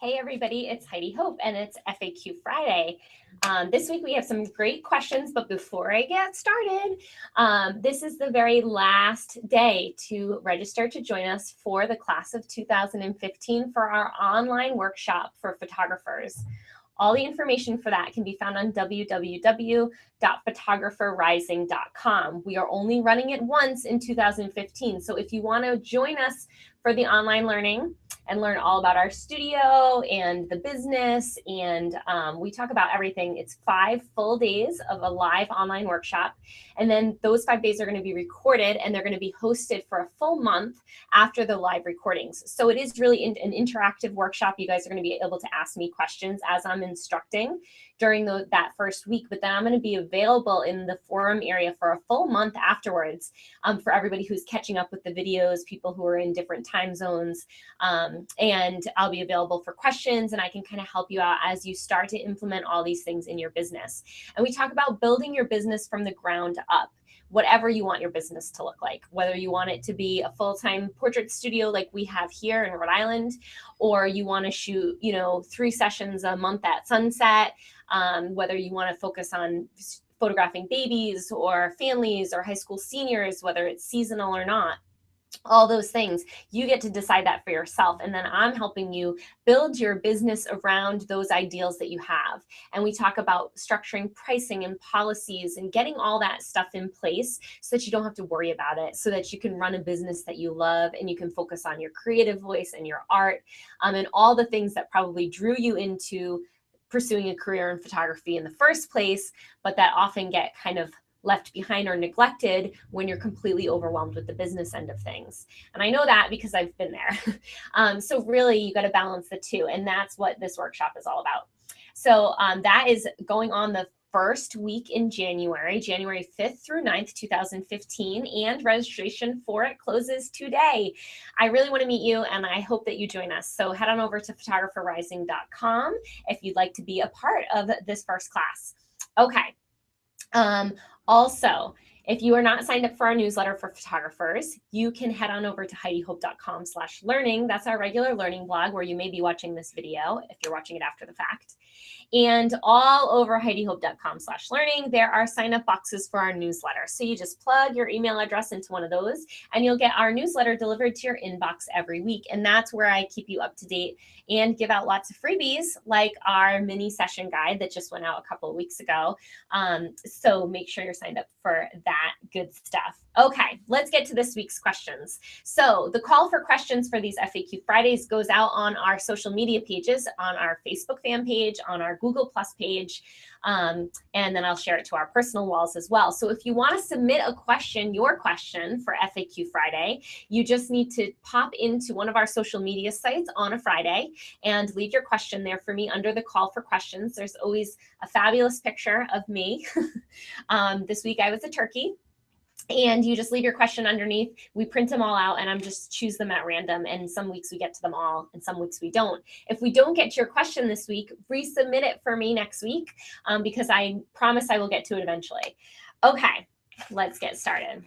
Hey everybody, it's Heidi Hope and it's FAQ Friday. This week we have some great questions, but before I get started, this is the very last day to register to join us for the class of 2015 for our online workshop for photographers. All the information for that can be found on www.photographerrising.com. We are only running it once in 2015. So if you want to join us for the online learning and learn all about our studio and the business, and we talk about everything, it's 5 full days of a live online workshop. And then those 5 days are going to be recorded and they're going to be hosted for a full month after the live recordings. So it is really an interactive workshop. You guys are going to be able to ask me questions as I'm instructing during that first week, but then I'm going to be available in the forum area for a full month afterwards for everybody who's catching up with the videos, people who are in different time zones, and I'll be available for questions, and I can kind of help you out as you start to implement all these things in your business. And we talk about building your business from the ground up. Whatever you want your business to look like, whether you want it to be a full-time portrait studio like we have here in Rhode Island, or you want to shoot, 3 sessions a month at sunset, whether you want to focus on photographing babies or families or high school seniors, whether it's seasonal or not. All those things, you get to decide that for yourself. And then I'm helping you build your business around those ideals that you have. And we talk about structuring pricing and policies and getting all that stuff in place so that you don't have to worry about it, so that you can run a business that you love and you can focus on your creative voice and your art, and all the things that probably drew you into pursuing a career in photography in the first place, but that often get kind of left behind or neglected when you're completely overwhelmed with the business end of things. And I know that because I've been there. So really, you got to balance the two. And that's what this workshop is all about. So that is going on the first week in January 5th through 9th, 2015, and registration for it closes today. I really want to meet you, and I hope that you join us. So head on over to photographerrising.com if you'd like to be a part of this first class. Okay. Also, if you are not signed up for our newsletter for photographers, you can head on over to HeidiHope.com/learning. That's our regular learning blog where you may be watching this video if you're watching it after the fact. And all over HeidiHope.com/learning, there are sign-up boxes for our newsletter. So you just plug your email address into one of those, and you'll get our newsletter delivered to your inbox every week. And that's where I keep you up to date and give out lots of freebies, like our mini session guide that just went out a couple of weeks ago. So make sure you're signed up for that good stuff. Okay, let's get to this week's questions. So the call for questions for these FAQ Fridays goes out on our social media pages, on our Facebook fan page, on our Google Plus page, and then I'll share it to our personal walls as well. So if you want to submit a question, your question for FAQ Friday, you just need to pop into one of our social media sites on a Friday and leave your question there for me under the call for questions. There's always a fabulous picture of me. This week I was a turkey. And you just leave your question underneath. We print them all out and I'm just choose them at random. And some weeks we get to them all and some weeks we don't. If we don't get to your question this week, resubmit it for me next week because I promise I will get to it eventually. Okay, let's get started.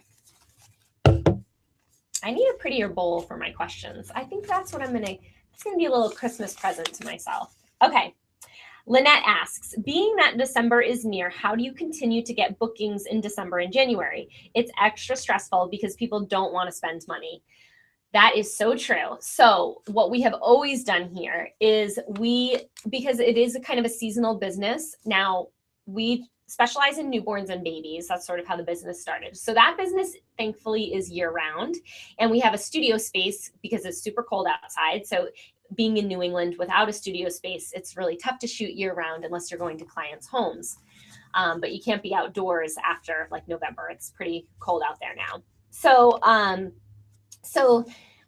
I need a prettier bowl for my questions. I think that's what it's gonna be a little Christmas present to myself. Okay. Lynette asks, being that December is near, how do you continue to get bookings in December and January? It's extra stressful because people don't want to spend money. That is so true. So what we have always done here is because it is a kind of a seasonal business, now we specialize in newborns and babies. That's sort of how the business started. So that business, thankfully, is year round. And we have a studio space because it's super cold outside. So being in New England without a studio space, it's really tough to shoot year round unless you're going to clients' homes. But you can't be outdoors after like November. It's pretty cold out there now. So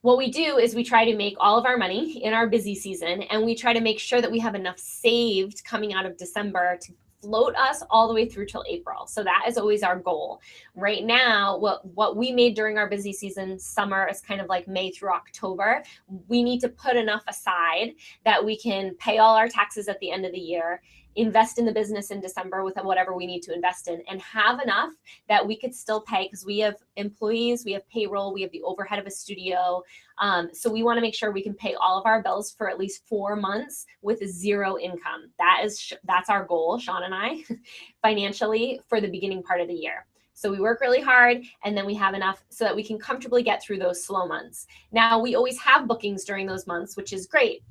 what we do is we try to make all of our money in our busy season, and we try to make sure that we have enough saved coming out of December to float us all the way through till April. So that is always our goal. Right now, what we made during our busy season, summer is kind of like May through October. We need to put enough aside that we can pay all our taxes at the end of the year invest in the business in December with whatever we need to invest in, and have enough that we could still pay, because we have employees, we have payroll, we have the overhead of a studio. So we want to make sure we can pay all of our bills for at least 4 months with zero income. That's our goal, Sean and I, financially, for the beginning part of the year. So we work really hard, and then we have enough so that we can comfortably get through those slow months. Now, we always have bookings during those months, which is great,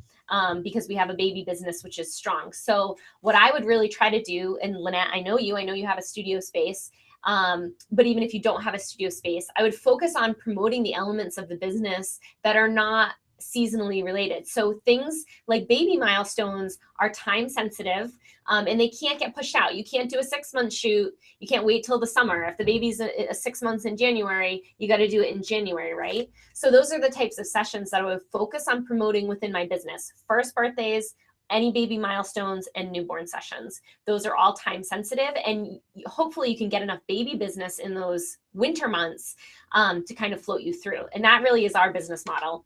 because we have a baby business, which is strong. So what I would really try to do, and Lynette, I know you have a studio space, but even if you don't have a studio space, I would focus on promoting the elements of the business that are not seasonally related. So things like baby milestones are time sensitive, and they can't get pushed out. You can't do a 6-month shoot. You can't wait till the summer. If the baby's 6 months in January, you got to do it in January, right? So those are the types of sessions that I would focus on promoting within my business. First birthdays, any baby milestones, and newborn sessions. Those are all time sensitive, and hopefully you can get enough baby business in those winter months to kind of float you through. And that really is our business model.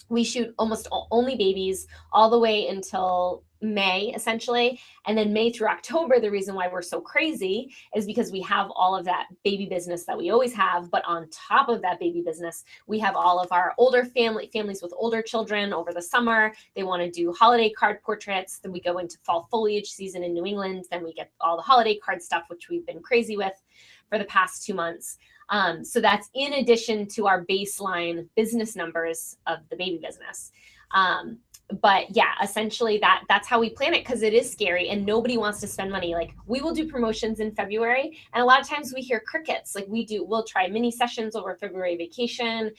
We shoot almost only babies all the way until May, essentially. And then May through October, the reason why we're so crazy is because we have all of that baby business that we always have. But on top of that baby business, we have all of our older families with older children over the summer. They want to do holiday card portraits. Then we go into fall foliage season in New England. Then we get all the holiday card stuff, which we've been crazy with for the past 2 months. So that's in addition to our baseline business numbers of the baby business. But yeah, essentially that's how we plan it, because it is scary and nobody wants to spend money. Like, we will do promotions in February, and a lot of times we hear crickets. Like, we'll try mini sessions over February vacation.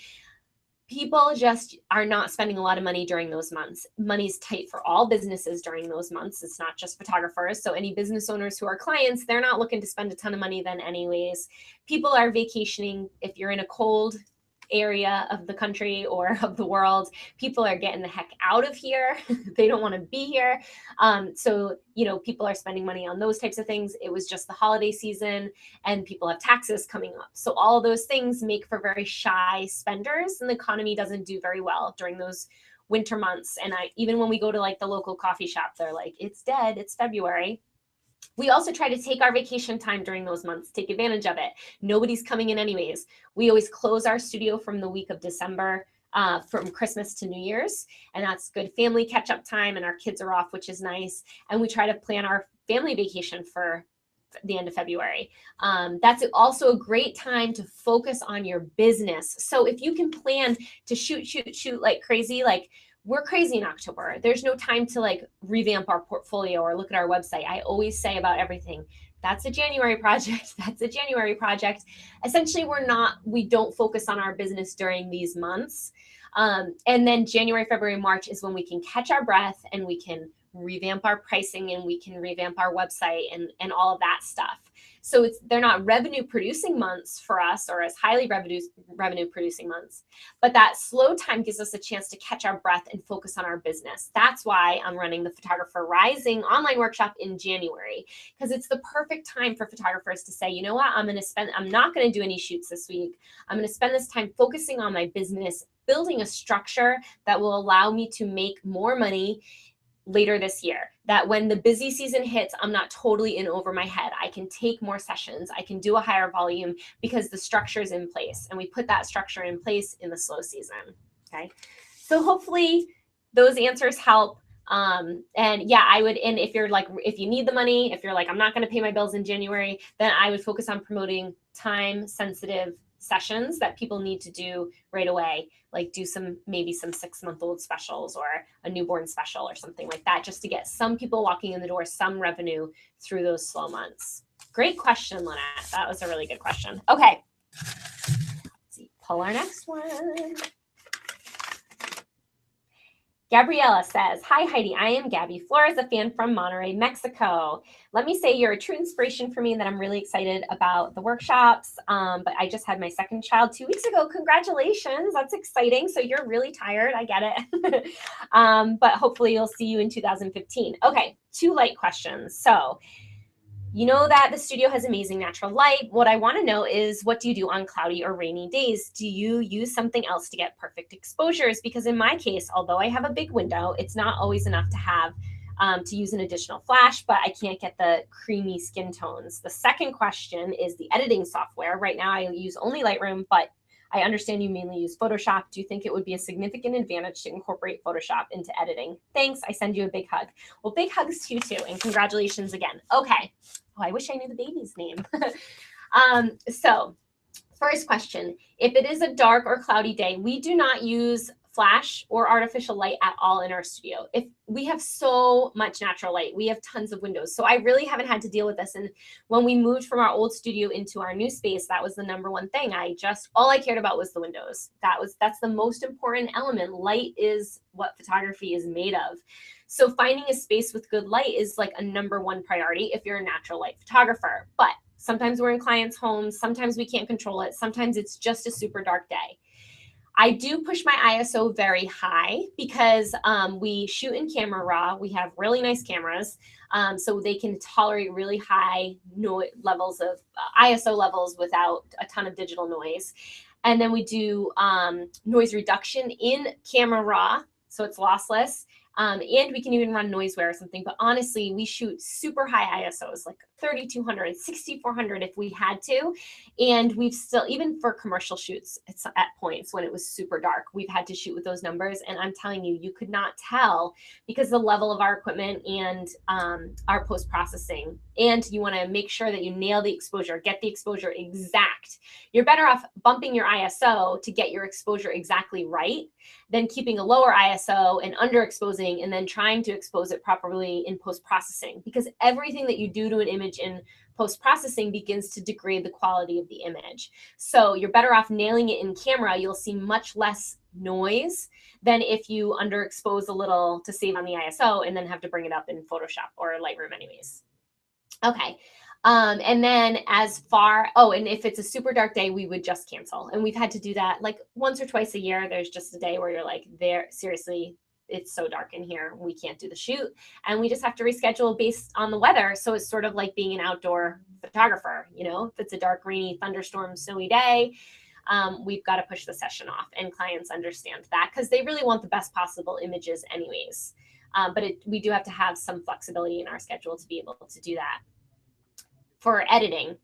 People just are not spending a lot of money during those months. Money's tight for all businesses during those months. It's not just photographers. So any business owners who are clients, they're not looking to spend a ton of money then anyways. People are vacationing. If you're in a cold area of the country or of the world, people are getting the heck out of here. They don't want to be here. So, people are spending money on those types of things. It was just the holiday season, and people have taxes coming up. So all of those things make for very shy spenders, and the economy doesn't do very well during those winter months. And even when we go to like the local coffee shop, they're like, it's dead, it's February. We also try to take our vacation time during those months, take advantage of it. Nobody's coming in anyways. We always close our studio from the week of December, from Christmas to New Year's, and that's good family catch-up time, and our kids are off, which is nice. And we try to plan our family vacation for the end of February. That's also a great time to focus on your business. So if you can plan to shoot like crazy, like we're crazy in October. There's no time to like revamp our portfolio or look at our website. I always say about everything, that's a January project. That's a January project. Essentially, we don't focus on our business during these months. And then January, February, March is when we can catch our breath, and we can revamp our pricing, and we can revamp our website and all of that stuff. So they're not revenue producing months for us, or as highly revenue producing months, but that slow time gives us a chance to catch our breath and focus on our business. That's why I'm running the Photographer Rising online workshop in January, because it's the perfect time for photographers to say, you know what, I'm not going to do any shoots this week. I'm going to spend this time focusing on my business, building a structure that will allow me to make more money later this year, that when the busy season hits, I'm not totally in over my head. I can take more sessions. I can do a higher volume because the structure is in place, and we put that structure in place in the slow season. Okay. So hopefully those answers help. And yeah, and if you need the money, if you're like, I'm not going to pay my bills in January, then I would focus on promoting time sensitive sessions that people need to do right away, like do maybe some 6-month-old specials or a newborn special or something like that, just to get some people walking in the door, some revenue through those slow months. Great question, Lynette. That was a really good question. Okay, let's see, pull our next one. Gabriella says, hi, Heidi. I am Gabby Flores, a fan from Monterrey, Mexico. Let me say you're a true inspiration for me, and that I'm really excited about the workshops. But I just had my second child 2 weeks ago. Congratulations. That's exciting. So you're really tired. I get it. But hopefully you'll see you in 2015. Okay, 2 light questions. So you know that the studio has amazing natural light. What I want to know is, what do you do on cloudy or rainy days? Do you use something else to get perfect exposures? Because in my case, although I have a big window, it's not always enough to have to use an additional flash, but I can't get the creamy skin tones. The second question is the editing software. Right now I use only Lightroom, but I understand you mainly use Photoshop. Do you think it would be a significant advantage to incorporate Photoshop into editing? Thanks. I send you a big hug. Well, big hugs to you too, and congratulations again. Okay. Oh, I wish I knew the baby's name. So first question, if it is a dark or cloudy day, we do not use flash or artificial light at all in our studio. If we have so much natural light, we have tons of windows. So I really haven't had to deal with this. And when we moved from our old studio into our new space, that was the number one thing. All I cared about was the windows. That's the most important element. Light is what photography is made of. So finding a space with good light is like a number one priority if you're a natural light photographer. But sometimes we're in clients' homes. Sometimes we can't control it. Sometimes it's just a super dark day. I do push my ISO very high because we shoot in camera raw. We have really nice cameras, so they can tolerate really high levels of ISO levels without a ton of digital noise. And then we do noise reduction in camera raw, so it's lossless. And we can even run NoiseWare or something. But honestly, we shoot super high ISOs, like 3200, 6400 if we had to. And we've still, even for commercial shoots, it's at points when it was super dark, we've had to shoot with those numbers. And I'm telling you, you could not tell because the level of our equipment and our post-processing. And you want to make sure that you nail the exposure, get the exposure exact. You're better off bumping your ISO to get your exposure exactly right than keeping a lower ISO and underexposing and then trying to expose it properly in post-processing, because everything that you do to an image in post-processing begins to degrade the quality of the image. So you're better off nailing it in camera. You'll see much less noise than if you underexpose a little to save on the ISO and then have to bring it up in Photoshop or Lightroom anyways. Okay. And then and if it's a super dark day, we would just cancel. And we've had to do that like once or twice a year. There's just a day where you're like, seriously, it's so dark in here, we can't do the shoot. And we just have to reschedule based on the weather. So it's sort of like being an outdoor photographer. You know, if it's a dark, rainy, thunderstorm, snowy day, we've got to push the session off. And clients understand that because they really want the best possible images anyways. But we do have to have some flexibility in our schedule to be able to do that. For editing,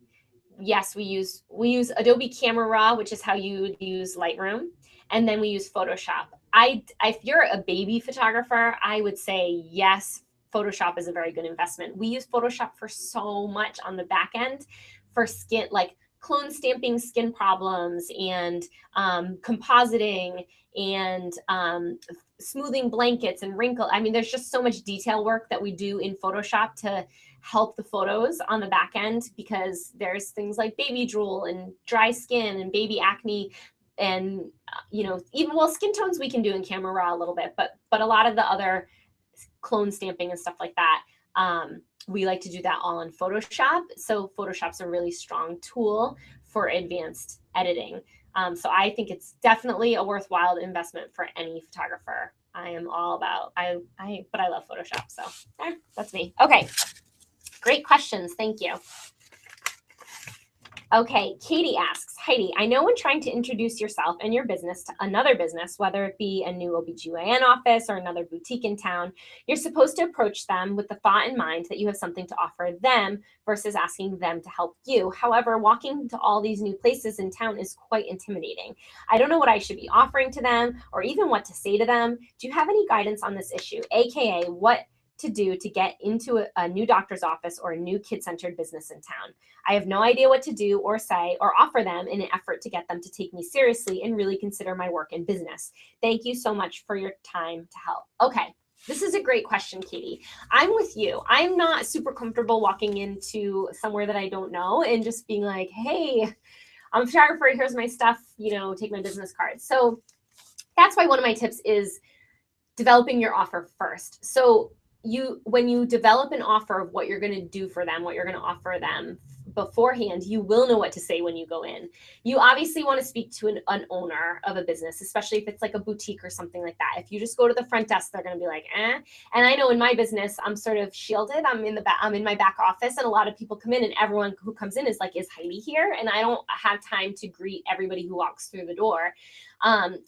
yes, we use Adobe Camera Raw, which is how you would use Lightroom, and then we use Photoshop. If you're a baby photographer, I would say yes, Photoshop is a very good investment. We use Photoshop for so much on the back end for skin, like clone stamping skin problems and compositing and smoothing blankets and wrinkle. I mean, there's just so much detail work that we do in Photoshop to help the photos on the back end, because there's things like baby drool and dry skin and baby acne and even skin tones we can do in camera raw a little bit, but a lot of the other clone stamping and stuff like that, we like to do that all in Photoshop. So Photoshop's a really strong tool for advanced editing. So I think it's definitely a worthwhile investment for any photographer. I am all about, but I love Photoshop. So that's me. Okay. Great questions. Thank you. Okay, Katie asks, Heidi, I know when trying to introduce yourself and your business to another business, whether it be a new OBGYN office or another boutique in town, you're supposed to approach them with the thought in mind that you have something to offer them versus asking them to help you. However, walking to all these new places in town is quite intimidating. I don't know what I should be offering to them or even what to say to them. Do you have any guidance on this issue? AKA, what to do to get into a new doctor's office or a new kid-centered business in town. I have no idea what to do or say or offer them in an effort to get them to take me seriously and really consider my work and business. Thank you so much for your time to help. Okay, this is a great question, Katie. I'm with you. I'm not super comfortable walking into somewhere that I don't know and just being like, hey, I'm a photographer, here's my stuff, take my business card. So that's why one of my tips is developing your offer first. So when you develop an offer of what you're going to do for them, what you're going to offer them beforehand, you will know what to say when you go in. You obviously want to speak to an owner of a business, especially if it's like a boutique or something like that. If you just go to the front desk, they're going to be like, eh. And I know in my business, I'm sort of shielded. I'm in my back office, and a lot of people come in, and everyone who comes in is like, is Heidi here? And I don't have time to greet everybody who walks through the door.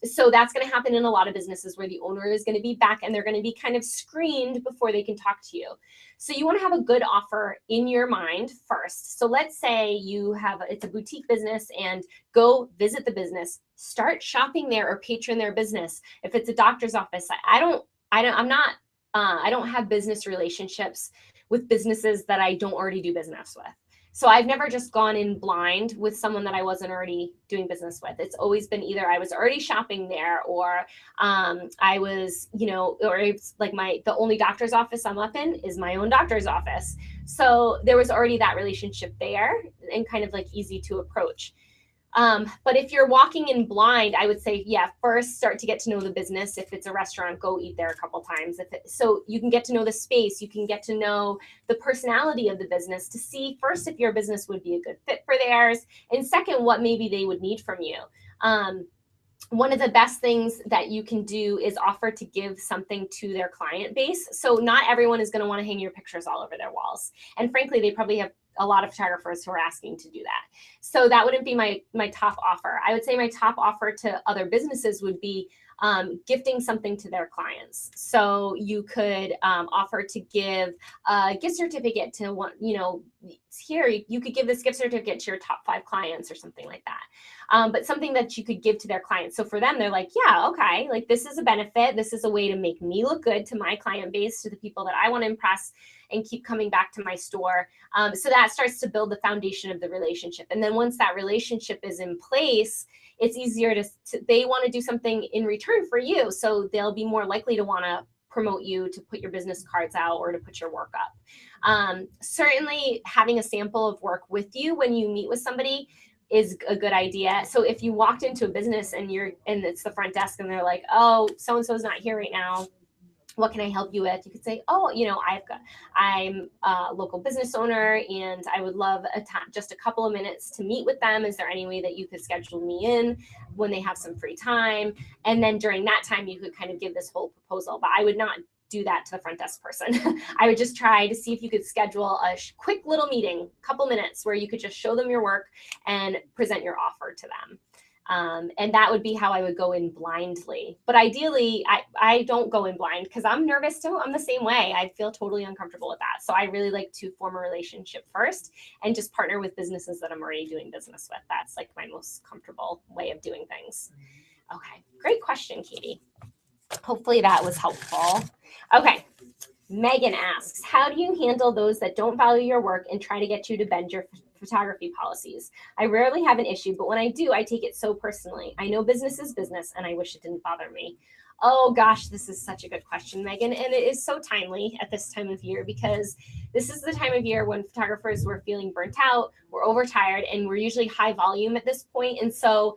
So that's going to happen in a lot of businesses where the owner is going to be back, and they're going to be kind of screened before they can talk to you. So you want to have a good offer in your mind first. So let's say it's a boutique business, and go visit the business, start shopping there or patron their business. If it's a doctor's office, I don't have business relationships with businesses that I don't already do business with. So I've never just gone in blind with someone that I wasn't already doing business with. It's always been either I was already shopping there, or I was, or it's like the only doctor's office I'm up in is my own doctor's office. So there was already that relationship there, and kind of like easy to approach. But if you're walking in blind, I would say, yeah, first start to get to know the business. If it's a restaurant, go eat there a couple times. So you can get to know the space, you can get to know the personality of the business to see first if your business would be a good fit for theirs, and second, what maybe they would need from you. One of the best things that you can do is offer to give something to their client base. So not everyone is going to want to hang your pictures all over their walls. And frankly, they probably have a lot of photographers who are asking to do that. So that wouldn't be my top offer. I would say my top offer to other businesses would be gifting something to their clients. So you could offer to give a gift certificate to one, here, you could give this gift certificate to your top 5 clients or something like that. But something that you could give to their clients. So for them, they're like, yeah, okay, like this is a benefit. This is a way to make me look good to my client base, to the people that I want to impress and keep coming back to my store. So that starts to build the foundation of the relationship. And then once that relationship is in place, it's easier they want to do something in return for you. So they'll be more likely to want to promote you, to put your business cards out, or to put your work up. Certainly having a sample of work with you when you meet with somebody is a good idea. So if you walked into a business and it's the front desk and they're like, oh, so-and-so's not here right now, what can I help you with? You could say, oh, I'm a local business owner, and I would love just a couple of minutes to meet with them. Is there any way that you could schedule me in when they have some free time? And then during that time, you could kind of give this whole proposal. But I would not do that to the front desk person. I would just try to see if you could schedule a quick little meeting, couple minutes, where you could just show them your work and present your offer to them. And that would be how I would go in blindly. But ideally, I don't go in blind because I'm nervous too. I'm the same way. I feel totally uncomfortable with that. So I really like to form a relationship first and just partner with businesses that I'm already doing business with. That's like my most comfortable way of doing things. Okay, great question, Katie. Hopefully that was helpful. Okay, Megan asks, how do you handle those that don't value your work and try to get you to bend your photography policies? I rarely have an issue, but when I do, I take it so personally. I know business is business, and I wish it didn't bother me. Oh gosh, this is such a good question, Megan. And it is so timely at this time of year, because this is the time of year when photographers were feeling burnt out, we're overtired, and we're usually high volume at this point. And so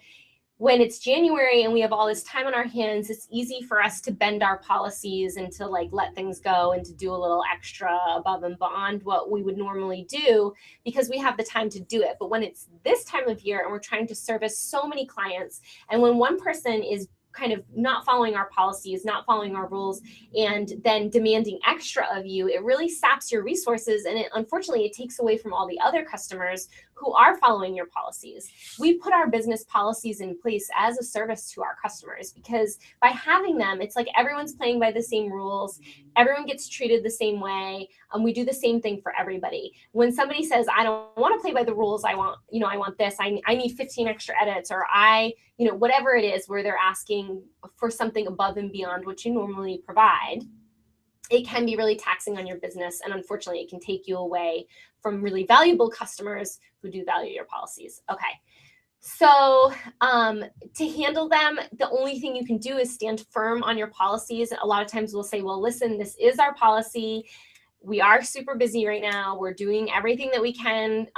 when it's January and we have all this time on our hands, it's easy for us to bend our policies and to like let things go and to do a little extra above and beyond what we would normally do, because we have the time to do it. But when it's this time of year and we're trying to service so many clients, and when one person is kind of not following our policies, not following our rules, and then demanding extra of you, it really saps your resources. And unfortunately, it takes away from all the other customers who are following your policies. We put our business policies in place as a service to our customers, because by having them, it's like everyone's playing by the same rules. Everyone gets treated the same way. We do the same thing for everybody. When somebody says, I don't want to play by the rules, I want this, I need 15 extra edits, or whatever it is, where they're asking for something above and beyond what you normally provide, it can be really taxing on your business. And unfortunately, it can take you away from really valuable customers who do value your policies. Okay. So to handle them, the only thing you can do is stand firm on your policies. A lot of times we'll say, well, listen, this is our policy. We are super busy right now. We're doing everything that we can.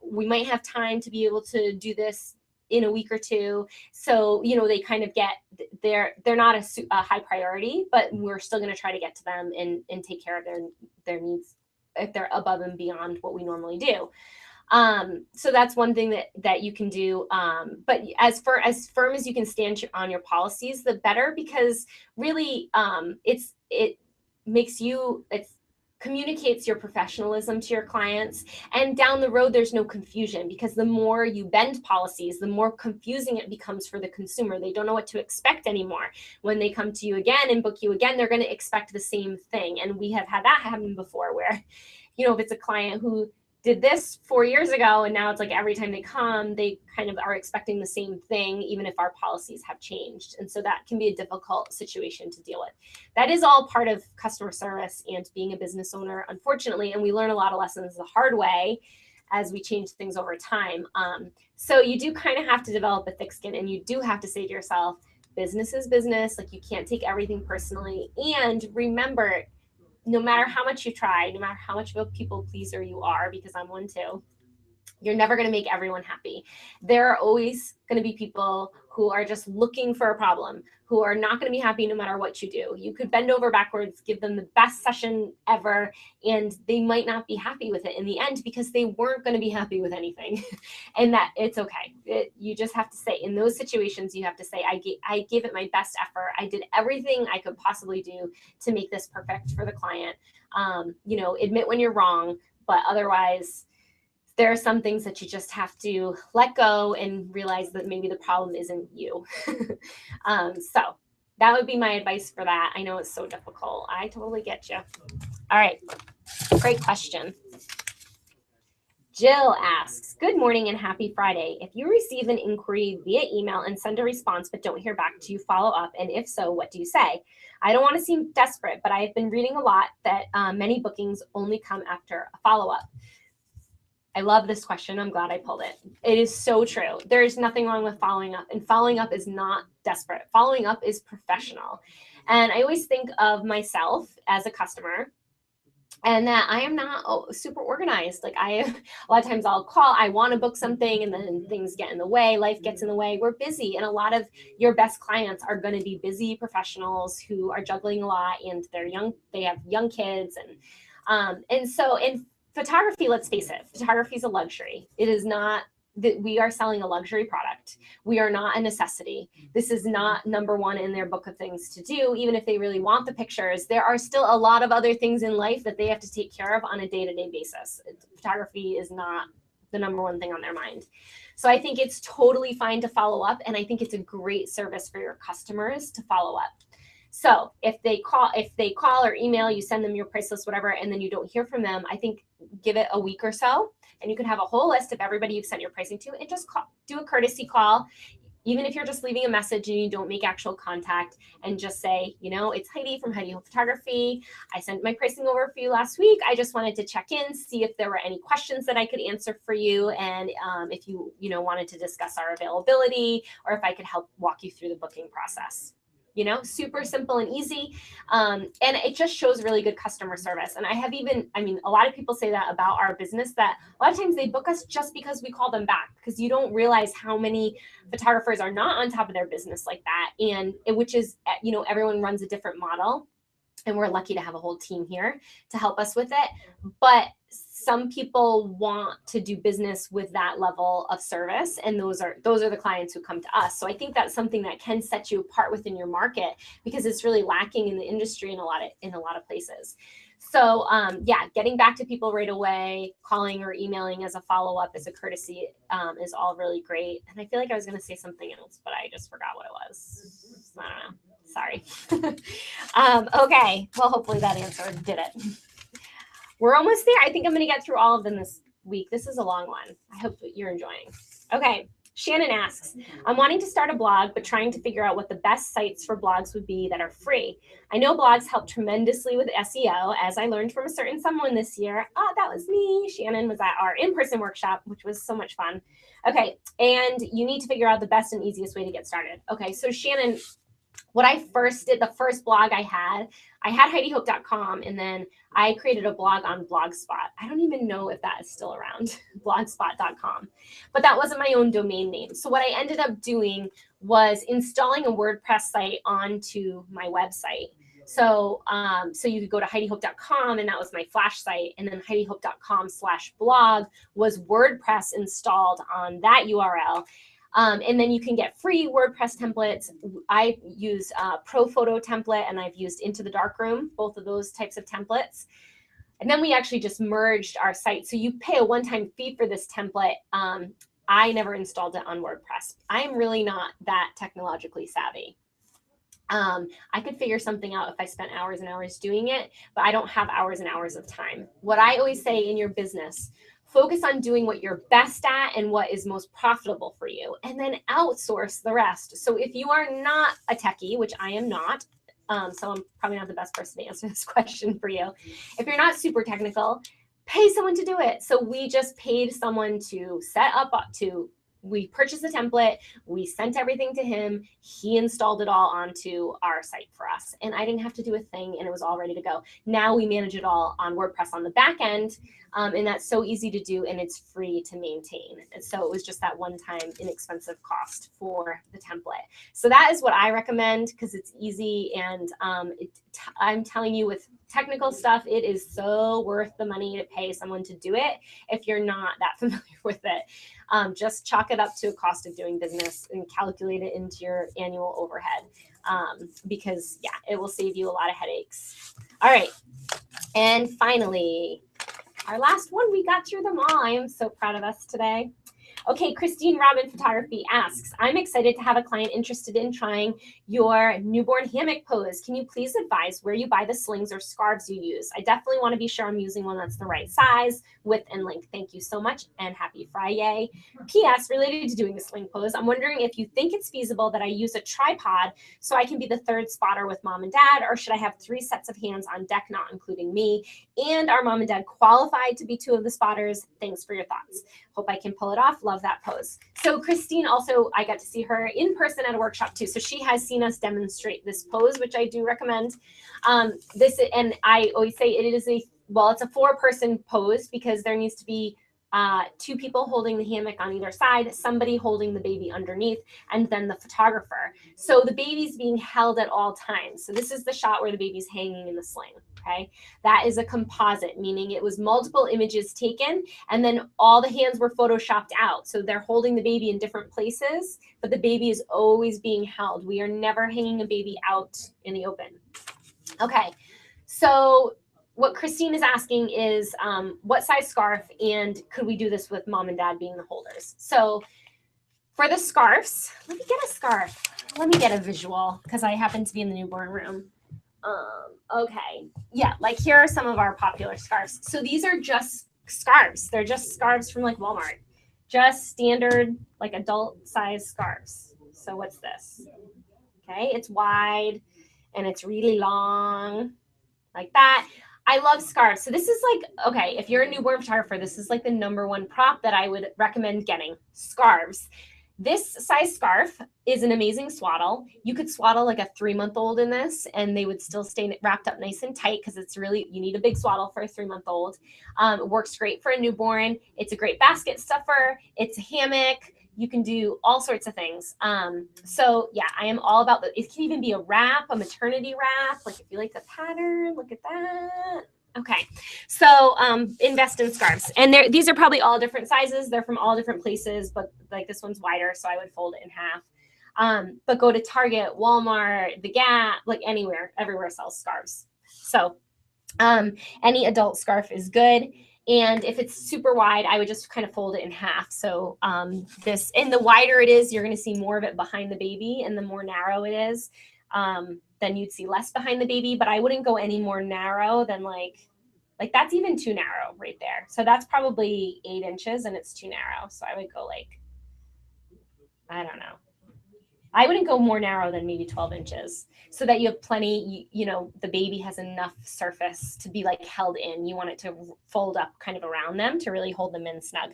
We might have time to be able to do this in a week or two. So, they kind of they're not a high priority, but we're still going to try to get to them and take care of their needs if they're above and beyond what we normally do. So that's one thing that you can do. But as firm as you can stand on your policies, the better, because really it communicates your professionalism to your clients, and down the road there's no confusion, because the more you bend policies, the more confusing it becomes for the consumer. They don't know what to expect anymore. When they come to you again and book you again, they're going to expect the same thing. And we have had that happen before, where, if it's a client who did this 4 years ago, and now it's like every time they come, they kind of are expecting the same thing, even if our policies have changed. And so that can be a difficult situation to deal with. That is all part of customer service and being a business owner, unfortunately, and we learn a lot of lessons the hard way as we change things over time. So you do kind of have to develop a thick skin, and you do have to say to yourself, business is business. Like, you can't take everything personally. And remember, no matter how much you try, no matter how much of a people pleaser you are, because I'm one too, you're never going to make everyone happy. There are always going to be people who are just looking for a problem, who are not going to be happy no matter what you do. You could bend over backwards, give them the best session ever, and they might not be happy with it in the end, because they weren't going to be happy with anything. And that it's okay. You just have to say, in those situations, you have to say, I gave it my best effort. I did everything I could possibly do to make this perfect for the client. Admit when you're wrong, but otherwise, there are some things that you just have to let go and realize that maybe the problem isn't you. So that would be my advice for that. I know it's so difficult. I totally get you. All right. Great question. Jill asks, good morning and happy Friday. If you receive an inquiry via email and send a response but don't hear back, do you follow up? And if so, what do you say? I don't want to seem desperate, but I've been reading a lot that many bookings only come after a follow-up. I love this question. I'm glad I pulled it. It is so true. There is nothing wrong with following up, and following up is not desperate. Following up is professional. And I always think of myself as a customer, and that I am not super organized. Like, a lot of times I'll call, I want to book something, and then things get in the way, life gets in the way. We're busy, and a lot of your best clients are going to be busy professionals who are juggling a lot, and they're young. They have young kids, and so in photography, let's face it, photography is a luxury. It is not that we are selling a luxury product. We are not a necessity. This is not number one in their book of things to do. Even if they really want the pictures, there are still a lot of other things in life that they have to take care of on a day-to-day basis. Photography is not the number one thing on their mind. So I think it's totally fine to follow up, and I think it's a great service for your customers to follow up. So if they call or email, you send them your price list, whatever, and then you don't hear from them, I think give it a week or so, and you can have a whole list of everybody you've sent your pricing to, and just do a courtesy call. Even if you're just leaving a message and you don't make actual contact, and just say, it's Heidi from Heidi Hope Photography. I sent my pricing over for you last week. I just wanted to check in, see if there were any questions that I could answer for you, and if you wanted to discuss our availability, or if I could help walk you through the booking process. Super simple and easy. And it just shows really good customer service. And a lot of people say that about our business, that a lot of times they book us just because we call them back, because you don't realize how many photographers are not on top of their business like that. And which is, everyone runs a different model, and we're lucky to have a whole team here to help us with it. But some people want to do business with that level of service, and those are the clients who come to us. So I think that's something that can set you apart within your market, because it's really lacking in the industry in a lot of places. So getting back to people right away, calling or emailing as a follow-up, as a courtesy, is all really great. And I feel like I was going to say something else, but I just forgot what it was. I don't know. Sorry. Okay. Well, hopefully that answer did it. We're almost there. I think I'm going to get through all of them this week. This is a long one. I hope that you're enjoying. Okay. Shannon asks, I'm wanting to start a blog, but trying to figure out what the best sites for blogs would be that are free. I know blogs help tremendously with SEO, as I learned from a certain someone this year. Oh, that was me. Shannon was at our in-person workshop, which was so much fun. Okay. And you need to figure out the best and easiest way to get started. Okay. So Shannon, what I first did, the first blog I had HeidiHope.com, and then I created a blog on Blogspot. I don't even know if that is still around, blogspot.com, but that wasn't my own domain name. So what I ended up doing was installing a WordPress site onto my website. So, so you could go to HeidiHope.com, and that was my flash site. And then HeidiHope.com/blog was WordPress installed on that URL. And then you can get free WordPress templates. I use Pro Photo template, and I've used Into the Darkroom, both of those types of templates. And then we actually just merged our site. So you pay a one-time fee for this template. I never installed it on WordPress. I'm really not that technologically savvy. I could figure something out if I spent hours and hours doing it, but I don't have hours and hours of time. What I always say in your business, focus on doing what you're best at and what is most profitable for you, and then outsource the rest. So if you are not a techie, which I am not, so I'm probably not the best person to answer this question for you. If you're not super technical, pay someone to do it. So we just paid someone to set up we purchased the template, we sent everything to him, he installed it all onto our site for us. And I didn't have to do a thing, and it was all ready to go. Now we manage it all on WordPress on the back end, and that's so easy to do, and it's free to maintain. And so it was just that one-time inexpensive cost for the template. So that is what I recommend, because it's easy, and I'm telling you, with technical stuff, it is so worth the money to pay someone to do it if you're not that familiar with it. Just chalk it up to a cost of doing business and calculate it into your annual overhead, because yeah, it will save you a lot of headaches. All right. And finally, our last one, we got through them all. I am so proud of us today. Okay, Christine Robin Photography asks, I'm excited to have a client interested in trying your newborn hammock pose. Can you please advise where you buy the slings or scarves you use? I definitely want to be sure I'm using one that's the right size, width, and length. Thank you so much, and happy Friday. P.S. Related to doing the sling pose, I'm wondering if you think it's feasible that I use a tripod so I can be the third spotter with mom and dad, or should I have 3 sets of hands on deck, not including me? And are mom and dad qualified to be 2 of the spotters? Thanks for your thoughts. Hope I can pull it off. Love that pose. So Christine, also, I got to see her in person at a workshop too. So she has seen us demonstrate this pose, which I do recommend. And I always say it's a 4-person pose, because there needs to be 2 people holding the hammock on either side, somebody holding the baby underneath, and then the photographer. So the baby's being held at all times. So this is the shot where the baby's hanging in the sling. Okay, that is a composite, meaning it was multiple images taken, and then all the hands were photoshopped out. So they're holding the baby in different places, but the baby is always being held. We are never hanging a baby out in the open. Okay, so what Christine is asking is what size scarf, and could we do this with mom and dad being the holders? So for the scarves, let me get a scarf. Let me get a visual, because I happen to be in the newborn room. Okay, yeah, like here are some of our popular scarves. So these are just scarves. They're just scarves from like Walmart, just standard like adult size scarves. So what's this? Okay, it's wide and it's really long like that. I love scarves. So this is like, okay, if you're a newborn photographer, this is like the #1 prop that I would recommend getting, scarves. This size scarf is an amazing swaddle. You could swaddle like a 3-month-old in this, and they would still stay wrapped up nice and tight, because it's really, you need a big swaddle for a 3-month-old. It works great for a newborn. It's a great basket stuffer. It's a hammock. You can do all sorts of things. So yeah, I am all about it can even be a wrap, a maternity wrap. Like if you like the pattern, look at that. Okay, so invest in scarves, and these are probably all different sizes. They're from all different places, but like this one's wider, so I would fold it in half. But go to Target, Walmart, the Gap, like anywhere, everywhere sells scarves. So any adult scarf is good. And if it's super wide, I would just kind of fold it in half. So and the wider it is, you're going to see more of it behind the baby, and the more narrow it is, then you'd see less behind the baby. But I wouldn't go any more narrow than like that's even too narrow right there. So that's probably 8 inches, and it's too narrow. So I would go like, I don't know. I wouldn't go more narrow than maybe 12 inches, so that you have plenty, the baby has enough surface to be like held in. You want it to fold up kind of around them to really hold them in snug.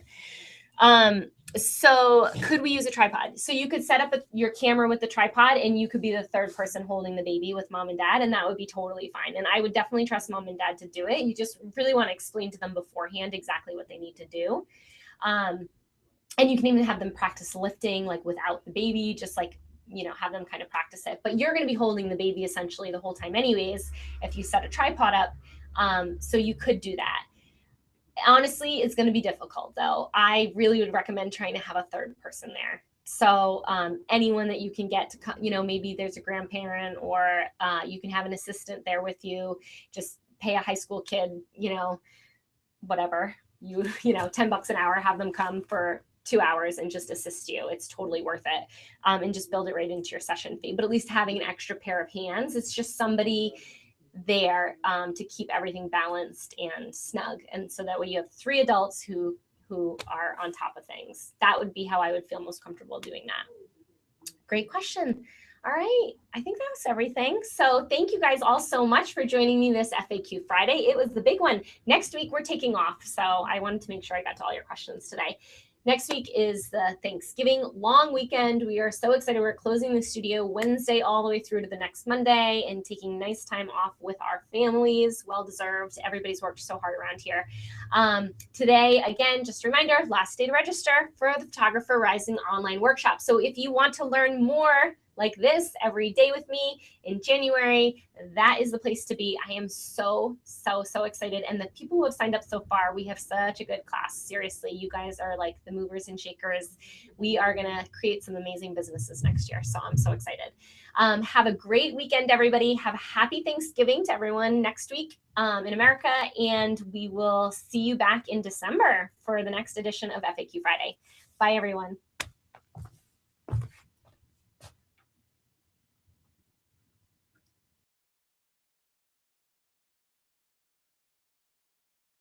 So could we use a tripod? So you could set up your camera with the tripod, and you could be the third person holding the baby with mom and dad, and that would be totally fine. And I would definitely trust mom and dad to do it. You just really want to explain to them beforehand exactly what they need to do. And you can even have them practice lifting like without the baby, just like you know, have them kind of practice it. But you're going to be holding the baby essentially the whole time anyways, if you set a tripod up. So you could do that. Honestly, it's going to be difficult though. I really would recommend trying to have a third person there. So anyone that you can get to, you know, maybe there's a grandparent, or you can have an assistant there with you. Just pay a high school kid, you know, whatever, you know, $10 an hour, have them come for 2 hours and just assist you. It's totally worth it. And just build it right into your session fee. But at least having an extra pair of hands, it's just somebody there to keep everything balanced and snug. And so that way you have 3 adults who are on top of things. That would be how I would feel most comfortable doing that. Great question. All right, I think that was everything. So thank you guys all so much for joining me this FAQ Friday. It was the big one. Next week, we're taking off. So I wanted to make sure I got to all your questions today. Next week is the Thanksgiving long weekend. We are so excited. We're closing the studio Wednesday all the way through to the next Monday and taking nice time off with our families. Well deserved. Everybody's worked so hard around here. Today, again, just a reminder, last day to register for the Photographer Rising online workshop. So if you want to learn more like this every day with me in January, that is the place to be. I am so excited. And the people who have signed up so far, we have such a good class. Seriously, you guys are like the movers and shakers. We are gonna create some amazing businesses next year. So I'm so excited. Have a great weekend, everybody. Have a happy Thanksgiving to everyone next week in America. And we will see you back in December for the next edition of FAQ Friday. Bye, everyone.